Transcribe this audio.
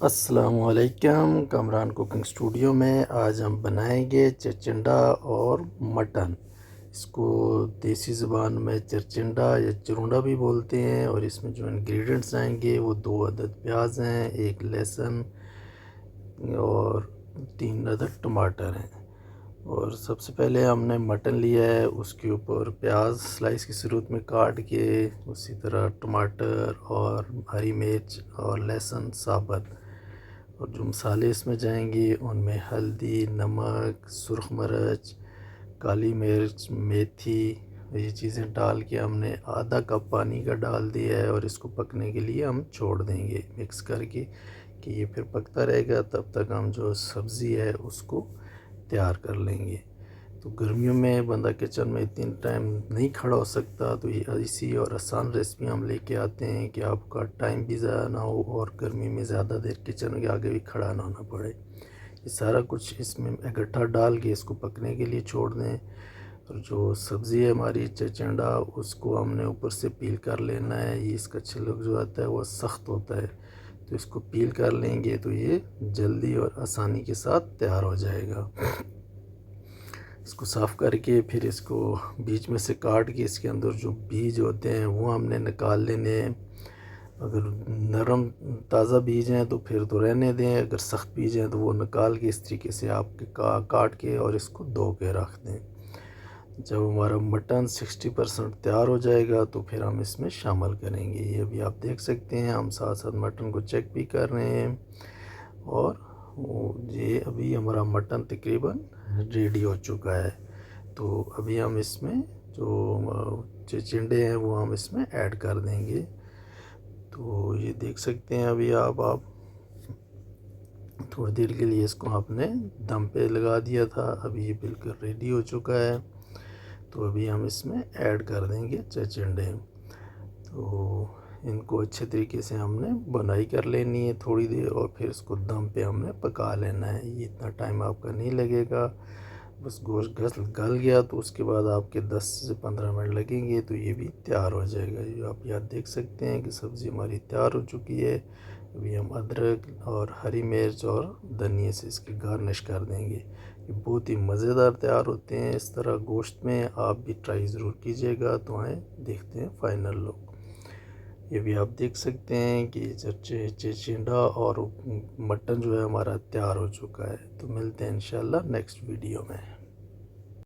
अस्सलामुअलैकुम। Kamran cooking studio में आज हम बनाएंगे चिचिंडा और मटन। इसको देसी ज़बान में चिरचिंडा या चिरुंडा भी बोलते हैं। और इसमें जो इंग्रेडिएंट्स आएंगे वो 2 अदद प्याज हैं, 1 लहसुन और 3 अदद टमाटर हैं। और सबसे पहले हमने मटन लिया है, उसके ऊपर प्याज स्लाइस की सूरत में काट के, उसी तरह टमाटर और हरी मिर्च और लहसुन साबुत। और जो मसाले इसमें जाएंगे उनमें हल्दी, नमक, सुरख मिर्च, काली मिर्च, मेथी, ये चीज़ें डाल के हमने आधा कप पानी का डाल दिया है। और इसको पकने के लिए हम छोड़ देंगे मिक्स करके कि ये फिर पकता रहेगा। तब तक हम जो सब्ज़ी है उसको तैयार कर लेंगे। तो गर्मियों में बंदा किचन में इतनी टाइम नहीं खड़ा हो सकता, तो ये इसी और आसान रेसिपी हम लेके आते हैं कि आपका टाइम भी ज़्यादा ना हो और गर्मी में ज़्यादा देर किचन के आगे भी खड़ा ना होना पड़े। ये सारा कुछ इसमें इकट्ठा डाल के इसको पकने के लिए छोड़ दें। और जो सब्ज़ी है हमारी चिचिंडा, उसको हमने ऊपर से पील कर लेना है। ये इसका छिलक जो आता है वो सख्त होता है, तो इसको पील कर लेंगे तो ये जल्दी और आसानी के साथ तैयार हो जाएगा। इसको साफ़ करके फिर इसको बीच में से काट के इसके अंदर जो बीज होते हैं वो हमने निकाल लेने हैं। अगर नरम ताज़ा बीज हैं तो फिर तो रहने दें, अगर सख्त बीज हैं तो वो निकाल के इस तरीके से आपके काट के और इसको धो के रख दें। जब हमारा मटन 60% तैयार हो जाएगा तो फिर हम इसमें शामिल करेंगे। ये अभी आप देख सकते हैं, हम साथ साथ मटन को चेक भी कर रहे हैं। और ये अभी हमारा मटन तकरीबन रेडी हो चुका है। तो अभी हम इसमें जो चिचिंडे हैं वो हम इसमें ऐड कर देंगे। तो ये देख सकते हैं अभी आप थोड़ी देर के लिए इसको आपने दम पे लगा दिया था, अभी ये बिल्कुल रेडी हो चुका है। तो अभी हम इसमें ऐड कर देंगे चिचिंडे। तो इनको अच्छे तरीके से हमने बुनाई कर लेनी है थोड़ी देर, और फिर इसको दम पे हमने पका लेना है। ये इतना टाइम आपका नहीं लगेगा, बस गोश्त गल गया तो उसके बाद आपके 10 से 15 मिनट लगेंगे तो ये भी तैयार हो जाएगा। ये आप यहाँ देख सकते हैं कि सब्ज़ी हमारी तैयार हो चुकी है। अभी हम अदरक और हरी मिर्च और धनिया से इसकी गार्निश कर देंगे। ये बहुत ही मज़ेदार तैयार होते हैं इस तरह गोश्त में। आप भी ट्राई ज़रूर कीजिएगा। तो आए देखते हैं फाइनल लुक। ये भी आप देख सकते हैं कि चिचिंडा और मटन जो है हमारा तैयार हो चुका है। तो मिलते हैं इंशाल्लाह नेक्स्ट वीडियो में।